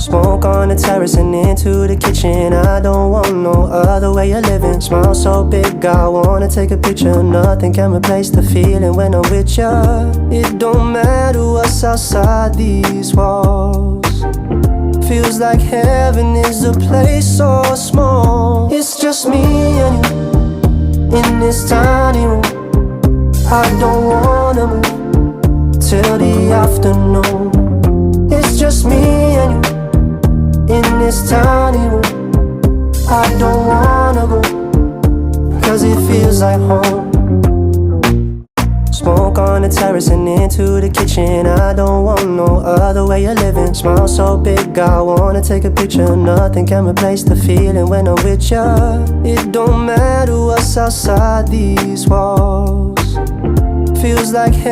Smoke on the terrace and into the kitchen. I don't want no other way of living. Smile so big, I wanna take a picture. Nothing can replace the feeling when I'm with ya. It don't matter what's outside these walls. Feels like heaven is a place so small. It's just me and you in this tiny room. I don't wanna move till the afternoon. It's just me and you in this tiny room. I don't wanna go, cause it feels like home. Smoke on the terrace and into the kitchen. I don't want no other way of living. Smile so big, I wanna take a picture. Nothing can replace the feeling when I'm with ya. It don't matter what's outside these walls. Feels like